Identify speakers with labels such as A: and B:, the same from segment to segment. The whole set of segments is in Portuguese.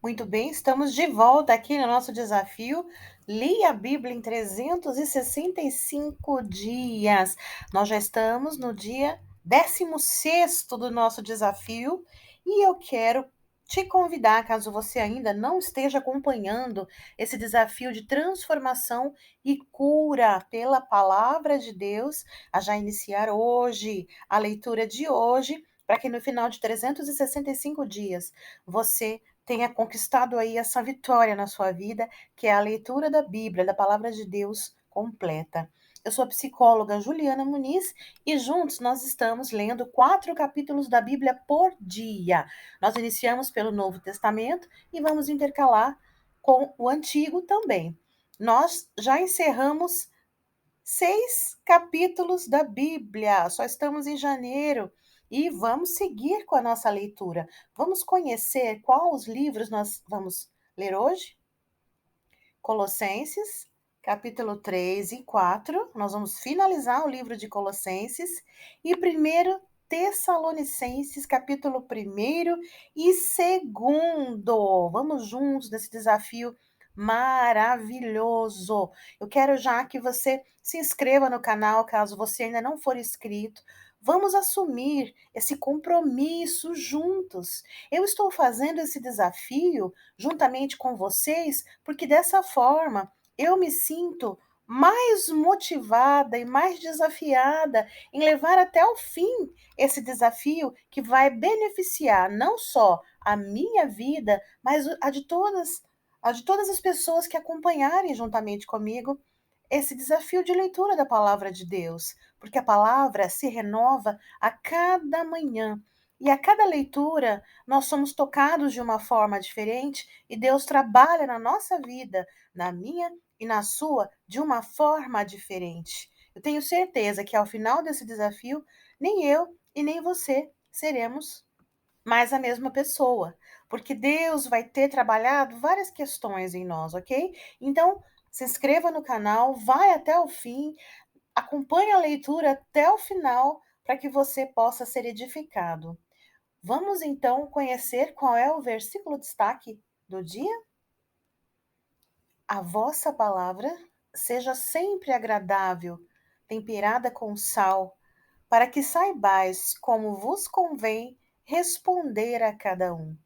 A: Muito bem, estamos de volta aqui no nosso desafio. Leia a Bíblia em 365 dias. Nós já estamos no dia 16º do nosso desafio e eu quero te convidar, caso você ainda não esteja acompanhando esse desafio de transformação e cura pela palavra de Deus, a já iniciar hoje a leitura de hoje, para que no final de 365 dias você tenha conquistado aí essa vitória na sua vida, que é a leitura da Bíblia, da palavra de Deus completa. Eu sou a psicóloga Juliana Muniz e juntos nós estamos lendo 4 capítulos da Bíblia por dia. Nós iniciamos pelo Novo Testamento e vamos intercalar com o Antigo também. Nós já encerramos 6 capítulos da Bíblia, só estamos em janeiro e vamos seguir com a nossa leitura. Vamos conhecer quais os livros nós vamos ler hoje? Colossenses, capítulo 3 e 4. Nós vamos finalizar o livro de Colossenses e primeiro Tessalonicenses, capítulo 1 e 2. Vamos juntos nesse desafio maravilhoso. Eu quero já que você se inscreva no canal, caso você ainda não for inscrito. Vamos assumir esse compromisso juntos. Eu estou fazendo esse desafio juntamente com vocês, porque dessa forma eu me sinto mais motivada e mais desafiada em levar até o fim esse desafio que vai beneficiar não só a minha vida, mas a de todas as pessoas que acompanharem juntamente comigo esse desafio de leitura da palavra de Deus, porque a palavra se renova a cada manhã. E a cada leitura, nós somos tocados de uma forma diferente e Deus trabalha na nossa vida, na minha e na sua, de uma forma diferente. Eu tenho certeza que ao final desse desafio, nem eu e nem você seremos mais a mesma pessoa, porque Deus vai ter trabalhado várias questões em nós, ok? Então, se inscreva no canal, vai até o fim, acompanhe a leitura até o final para que você possa ser edificado. Vamos então conhecer qual é o versículo destaque do dia? A vossa palavra seja sempre agradável, temperada com sal, para que saibais como vos convém responder a cada um.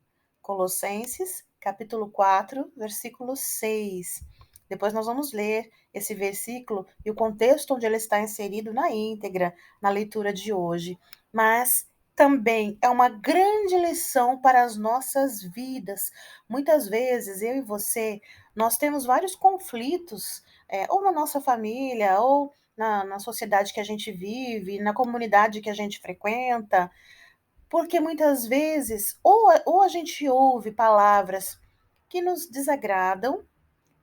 A: Colossenses, capítulo 4, versículo 6. Depois nós vamos ler esse versículo e o contexto onde ele está inserido na íntegra, na leitura de hoje. Mas também é uma grande lição para as nossas vidas. Muitas vezes, eu e você, nós temos vários conflitos, ou na nossa família, ou na sociedade que a gente vive, na comunidade que a gente frequenta, porque muitas vezes ou a gente ouve palavras que nos desagradam,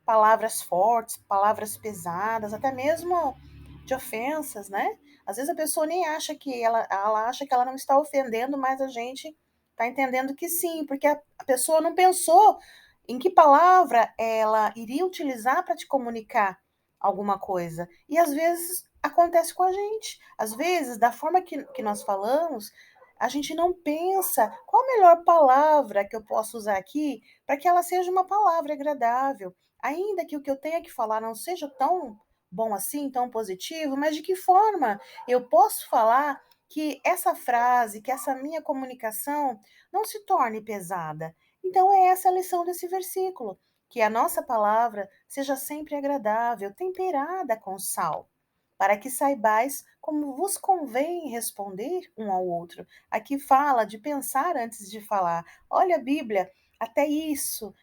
A: palavras fortes, palavras pesadas, até mesmo de ofensas, né? Às vezes a pessoa nem acha que ela acha que ela não está ofendendo, mas a gente está entendendo que sim, porque a pessoa não pensou em que palavra ela iria utilizar para te comunicar alguma coisa. E às vezes acontece com a gente. Às vezes, da forma que nós falamos, a gente não pensa qual a melhor palavra que eu posso usar aqui para que ela seja uma palavra agradável. Ainda que o que eu tenha que falar não seja tão bom assim, tão positivo, mas de que forma eu posso falar que essa frase, que essa minha comunicação não se torne pesada? Então, é essa a lição desse versículo, que a nossa palavra seja sempre agradável, temperada com sal, para que saibais como vos convém responder um ao outro. Aqui fala de pensar antes de falar. Olha a Bíblia, até isso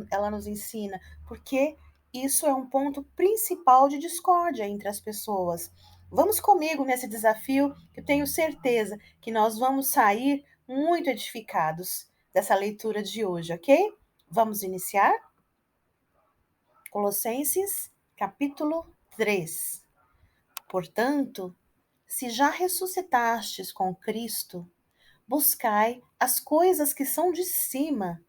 A: ela nos ensina, porque isso é um ponto principal de discórdia entre as pessoas. Vamos comigo nesse desafio, que eu tenho certeza que nós vamos sair muito edificados dessa leitura de hoje, ok? Vamos iniciar? Colossenses, capítulo 3. Portanto, se já ressuscitastes com Cristo, buscai as coisas que são de cima,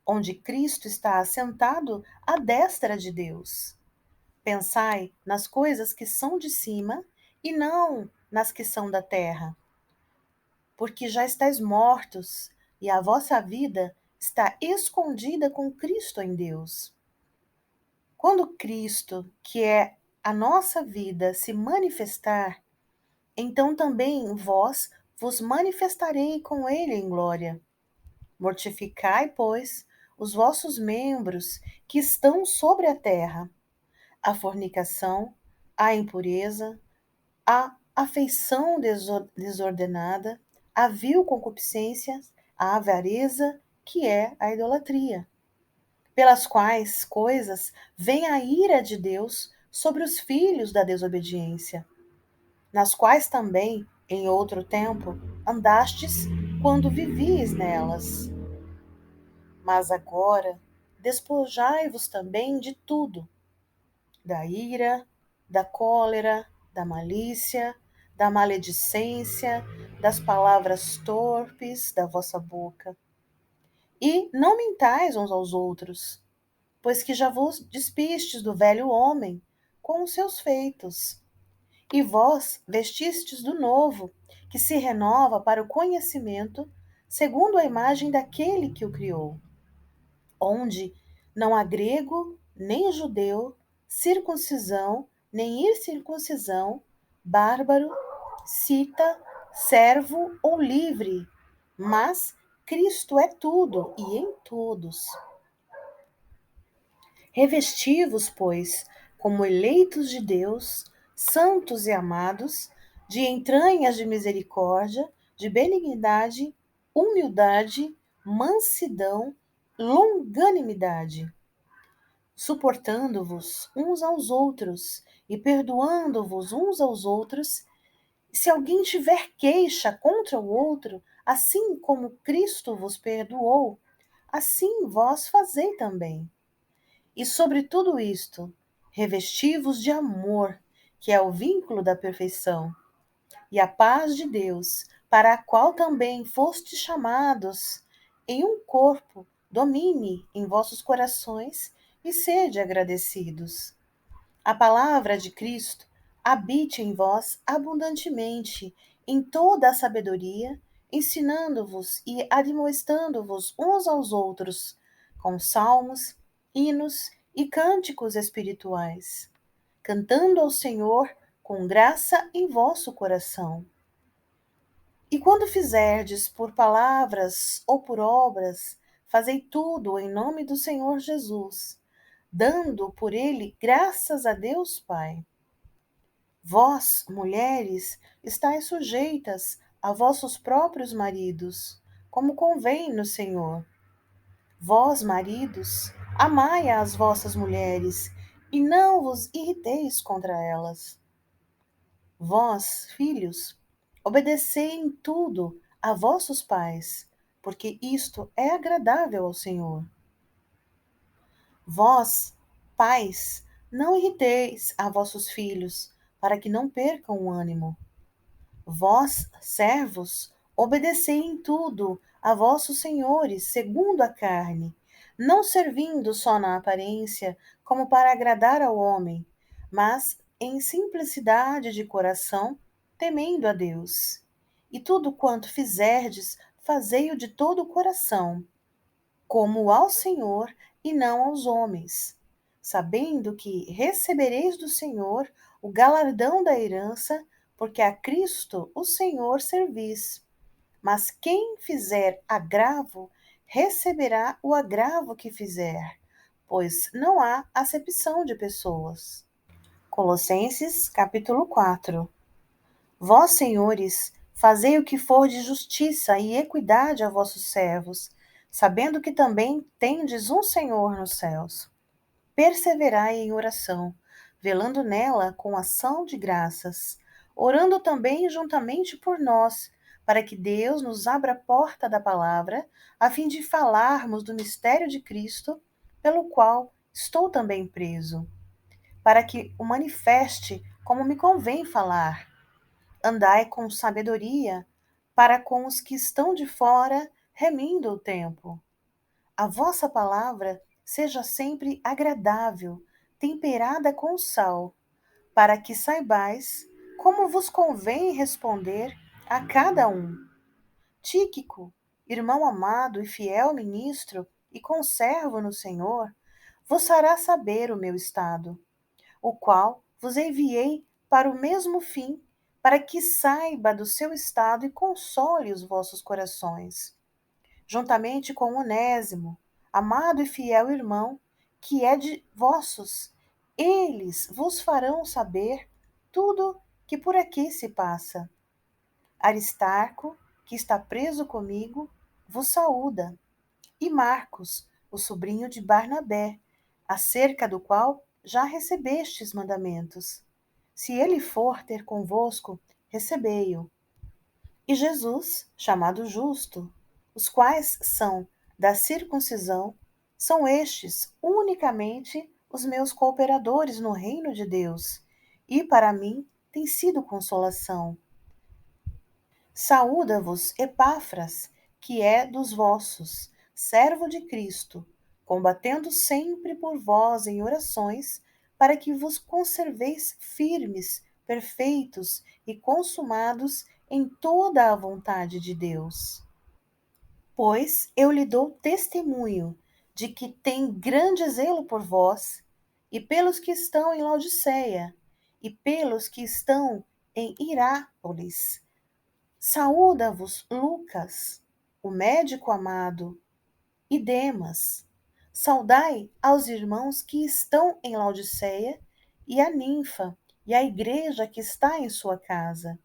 A: onde Cristo está assentado à destra de Deus. Pensai nas coisas que são de cima e não nas que são da terra, porque já estáis mortos e a vossa vida está escondida com Cristo em Deus. Quando Cristo, que é a nossa vida, se manifestar, então também vós vos manifestarei com ele em glória. Mortificai, pois, os vossos membros que estão sobre a terra: a fornicação, a impureza, a afeição desordenada, a vil concupiscência, a avareza, que é a idolatria, pelas quais coisas vem a ira de Deus sobre os filhos da desobediência, nas quais também, em outro tempo, andastes quando vivies nelas. Mas agora, despojai-vos também de tudo: da ira, da cólera, da malícia, da maledicência, das palavras torpes da vossa boca. E não mintais uns aos outros, pois que já vos despistes do velho homem com os seus feitos, e vós vestistes do novo, que se renova para o conhecimento, segundo a imagem daquele que o criou, onde não há grego, nem judeu, circuncisão, nem incircuncisão, bárbaro, cita, servo ou livre, mas Cristo é tudo e em todos. Revesti-vos, pois, como eleitos de Deus, santos e amados, de entranhas de misericórdia, de benignidade, humildade, mansidão, longanimidade, suportando-vos uns aos outros e perdoando-vos uns aos outros, se alguém tiver queixa contra o outro, assim como Cristo vos perdoou, assim vós fazei também. E sobre tudo isto, revesti-vos de amor, que é o vínculo da perfeição, e a paz de Deus, para a qual também fostes chamados em um corpo, domine em vossos corações e sede agradecidos. A palavra de Cristo habite em vós abundantemente, em toda a sabedoria, ensinando-vos e admoestando-vos uns aos outros, com salmos, hinos e cânticos espirituais, cantando ao Senhor com graça em vosso coração. E quando fizerdes por palavras ou por obras, fazei tudo em nome do Senhor Jesus, dando por ele graças a Deus Pai. Vós, mulheres, estáis sujeitas a vossos próprios maridos, como convém no Senhor. Vós, maridos, amai as vossas mulheres, e não vos irriteis contra elas. Vós, filhos, obedecei em tudo a vossos pais, porque isto é agradável ao Senhor. Vós, pais, não irriteis a vossos filhos, para que não percam o ânimo. Vós, servos, obedecei em tudo a vossos senhores, segundo a carne, não servindo só na aparência, como para agradar ao homem, mas em simplicidade de coração, temendo a Deus. E tudo quanto fizerdes, fazei-o de todo o coração, como ao Senhor e não aos homens, sabendo que recebereis do Senhor o galardão da herança, porque a Cristo, o Senhor, servis. Mas quem fizer agravo, receberá o agravo que fizer, pois não há acepção de pessoas. Colossenses, capítulo 4. Vós, senhores, fazei o que for de justiça e equidade a vossos servos, sabendo que também tendes um Senhor nos céus. Perseverai em oração, velando nela com ação de graças, orando também juntamente por nós, para que Deus nos abra a porta da palavra, a fim de falarmos do mistério de Cristo, pelo qual estou também preso, para que o manifeste como me convém falar. Andai com sabedoria para com os que estão de fora, remindo o tempo. A vossa palavra seja sempre agradável, temperada com sal, para que saibais como vos convém responder a cada um. Tíquico irmão amado e fiel ministro e conservo no Senhor, vos fará saber o meu estado, o qual vos enviei para o mesmo fim, para que saiba do seu estado e console os vossos corações, juntamente com Onésimo, amado e fiel irmão, que é de vossos. Eles vos farão saber tudo que por aqui se passa. Aristarco, que está preso comigo, vos saúda, e Marcos, o sobrinho de Barnabé, acerca do qual já recebestes mandamentos. Se ele for ter convosco, recebei-o. E Jesus, chamado Justo, os quais são da circuncisão, são estes unicamente os meus cooperadores no reino de Deus, e para mim tem sido consolação. Saúda-vos Epáfras, que é dos vossos, servo de Cristo, combatendo sempre por vós em orações, para que vos conserveis firmes, perfeitos e consumados em toda a vontade de Deus. Pois eu lhe dou testemunho de que tem grande zelo por vós, e pelos que estão em Laodiceia, e pelos que estão em Hirápolis. Saúda-vos Lucas, o médico amado, e Demas. Saudai aos irmãos que estão em Laodiceia, e a Ninfa, e a igreja que está em sua casa.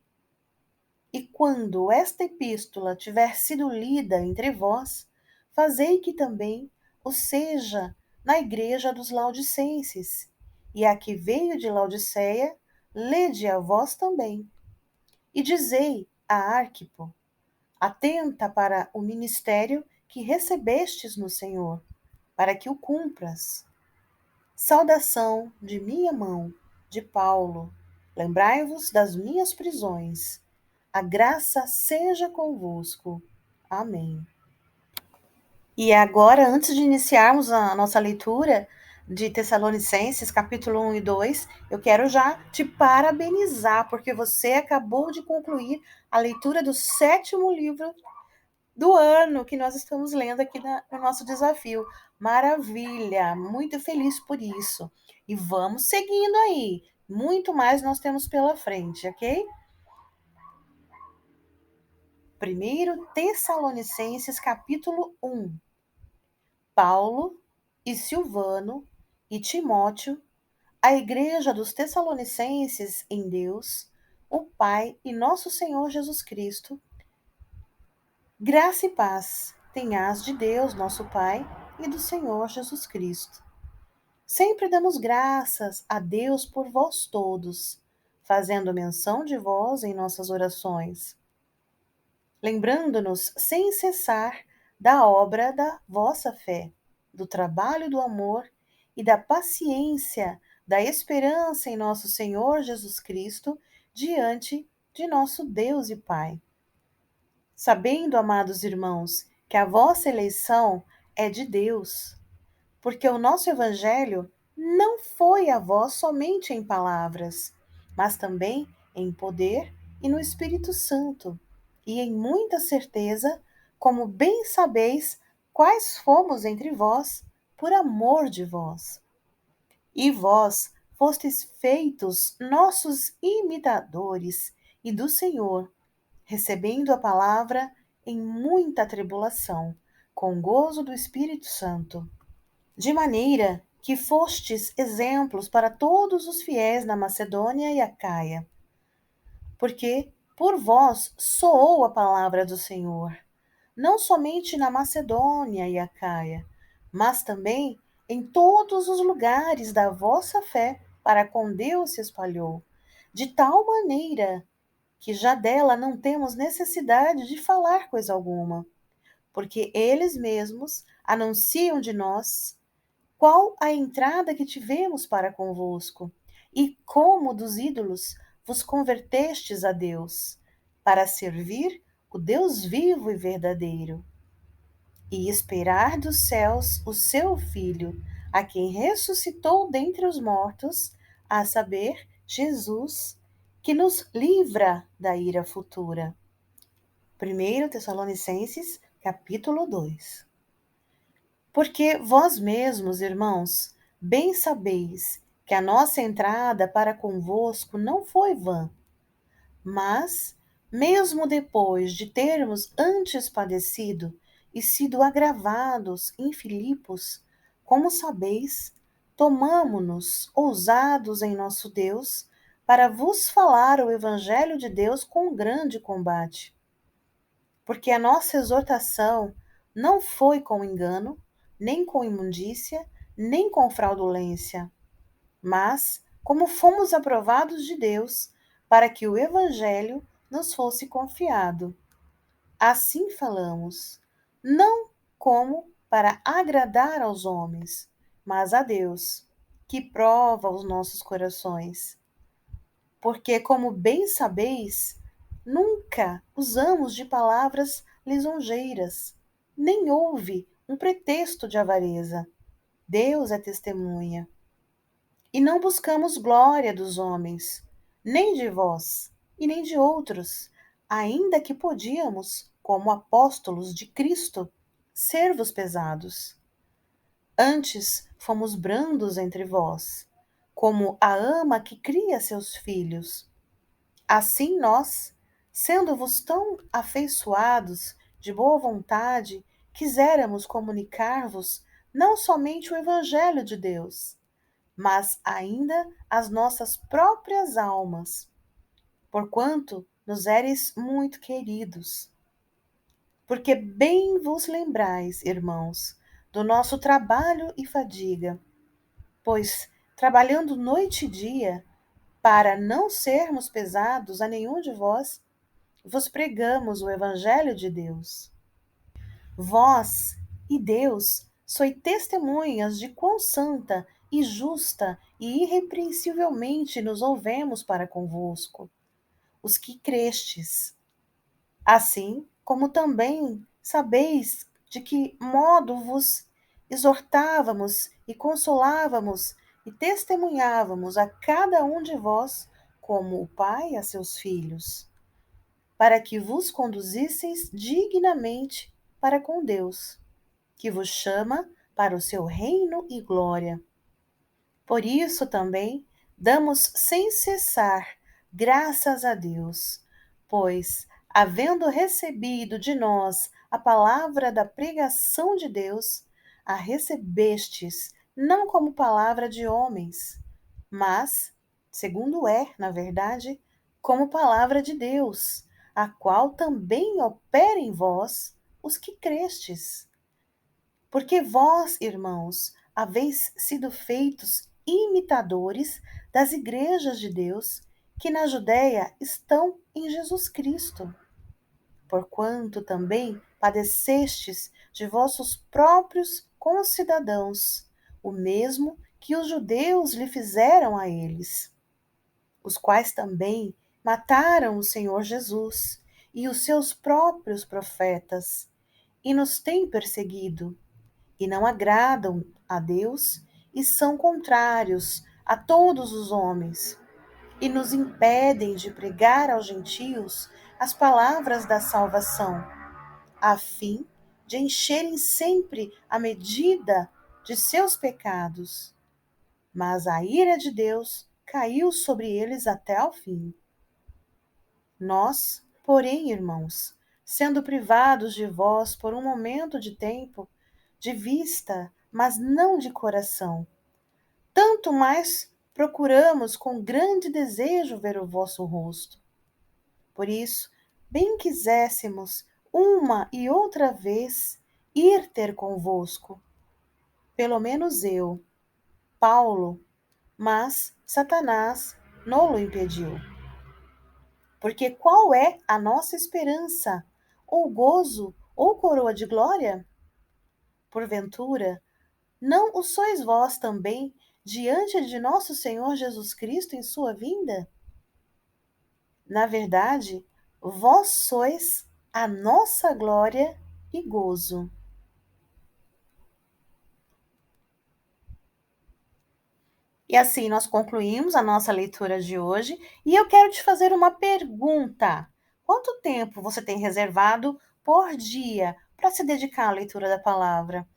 A: E quando esta epístola tiver sido lida entre vós, fazei que também o seja na igreja dos laodicenses, e a que veio de Laodiceia, lede a vós também. E dizei a Arquipo: atenta para o ministério que recebestes no Senhor, para que o cumpras. Saudação de minha mão, de Paulo. Lembrai-vos das minhas prisões. A graça seja convosco. Amém. E agora, antes de iniciarmos a nossa leitura de Tessalonicenses, capítulo 1 e 2, eu quero já te parabenizar, porque você acabou de concluir a leitura do 7º livro do ano que nós estamos lendo aqui no nosso desafio. Maravilha! Muito feliz por isso. E vamos seguindo aí. Muito mais nós temos pela frente, ok? 1 Tessalonicenses, capítulo 1. Paulo e Silvano e Timóteo, a igreja dos Tessalonicenses em Deus, o Pai e nosso Senhor Jesus Cristo, graça e paz tenhas de Deus, nosso Pai, e do Senhor Jesus Cristo. Sempre damos graças a Deus por vós todos, fazendo menção de vós em nossas orações, lembrando-nos sem cessar da obra da vossa fé, do trabalho do amor e da paciência, da esperança em nosso Senhor Jesus Cristo, diante de nosso Deus e Pai. Sabendo, amados irmãos, que a vossa eleição é de Deus, porque o nosso Evangelho não foi a vós somente em palavras, mas também em poder e no Espírito Santo, e em muita certeza, como bem sabeis quais fomos entre vós, por amor de vós. E vós fostes feitos nossos imitadores e do Senhor, recebendo a palavra em muita tribulação, com gozo do Espírito Santo, de maneira que fostes exemplos para todos os fiéis na Macedônia e Acaia, porque por vós soou a palavra do Senhor, não somente na Macedônia e Acaia, mas também em todos os lugares da vossa fé para com Deus se espalhou, de tal maneira que já dela não temos necessidade de falar coisa alguma, porque eles mesmos anunciam de nós qual a entrada que tivemos para convosco, e como dos ídolos vos convertestes a Deus, para servir o Deus vivo e verdadeiro, e esperar dos céus o seu Filho, a quem ressuscitou dentre os mortos, a saber, Jesus, que nos livra da ira futura. 1 Tessalonicenses, capítulo 2. Porque vós mesmos, irmãos, bem sabeis que a nossa entrada para convosco não foi vã, mas, mesmo depois de termos antes padecido e sido agravados em Filipos, como sabeis, tomamo-nos ousados em nosso Deus para vos falar o Evangelho de Deus com grande combate. Porque a nossa exortação não foi com engano, nem com imundícia, nem com fraudulência, mas como fomos aprovados de Deus, para que o Evangelho nos fosse confiado. Assim falamos, não como para agradar aos homens, mas a Deus, que prova os nossos corações. Porque, como bem sabeis, nunca usamos de palavras lisonjeiras, nem houve um pretexto de avareza. Deus é testemunha. E não buscamos glória dos homens, nem de vós, e nem de outros, ainda que podíamos, como apóstolos de Cristo, ser-vos pesados. Antes fomos brandos entre vós, como a ama que cria seus filhos. Assim nós, sendo-vos tão afeiçoados, de boa vontade, quiséramos comunicar-vos não somente o Evangelho de Deus, mas ainda as nossas próprias almas, porquanto nos éreis muito queridos. Porque bem vos lembrais, irmãos, do nosso trabalho e fadiga, pois, trabalhando noite e dia, para não sermos pesados a nenhum de vós, vos pregamos o Evangelho de Deus. Vós e Deus sois testemunhas de quão santa e justa e irrepreensivelmente nos ouvemos para convosco, os que crestes. Assim como também sabeis de que modo vos exortávamos e consolávamos e testemunhávamos a cada um de vós, como o Pai a seus filhos, para que vos conduzisseis dignamente para com Deus, que vos chama para o seu reino e glória. Por isso também damos sem cessar graças a Deus, pois, havendo recebido de nós a palavra da pregação de Deus, a recebestes não como palavra de homens, mas, segundo é, na verdade, como palavra de Deus, a qual também opera em vós os que crestes. Porque vós, irmãos, haveis sido feitos imitadores das igrejas de Deus que na Judéia estão em Jesus Cristo. Porquanto também padecestes de vossos próprios concidadãos, o mesmo que os judeus lhe fizeram a eles, os quais também mataram o Senhor Jesus e os seus próprios profetas, e nos têm perseguido e não agradam a Deus e são contrários a todos os homens, e nos impedem de pregar aos gentios as palavras da salvação, a fim de encherem sempre a medida de seus pecados. Mas a ira de Deus caiu sobre eles até ao fim. Nós, porém, irmãos, sendo privados de vós por um momento de tempo, de vista, mas não de coração, tanto mais procuramos com grande desejo ver o vosso rosto. Por isso, bem quiséssemos uma e outra vez ir ter convosco, pelo menos eu, Paulo, mas Satanás não-lo impediu. Porque qual é a nossa esperança, ou gozo, ou coroa de glória? Porventura, não o sois vós também diante de nosso Senhor Jesus Cristo em sua vinda? Na verdade, vós sois a nossa glória e gozo. E assim nós concluímos a nossa leitura de hoje e eu quero te fazer uma pergunta. Quanto tempo você tem reservado por dia para se dedicar à leitura da palavra.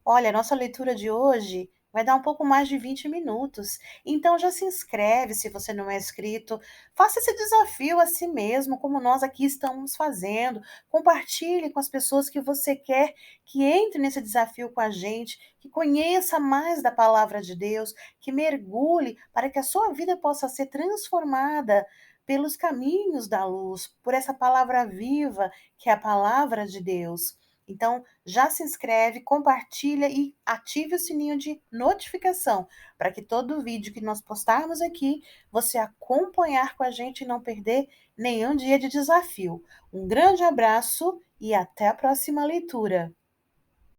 A: Olha, a nossa leitura de hoje vai dar um pouco mais de 20 minutos. Então já se inscreve se você não é inscrito. Faça esse desafio a si mesmo, como nós aqui estamos fazendo. Compartilhe com as pessoas que você quer que entre nesse desafio com a gente, que conheça mais da palavra de Deus, que mergulhe para que a sua vida possa ser transformada pelos caminhos da luz, por essa palavra viva que é a palavra de Deus. Então, já se inscreve, compartilha e ative o sininho de notificação para que todo vídeo que nós postarmos aqui, você acompanhar com a gente e não perder nenhum dia de desafio. Um grande abraço e até a próxima leitura.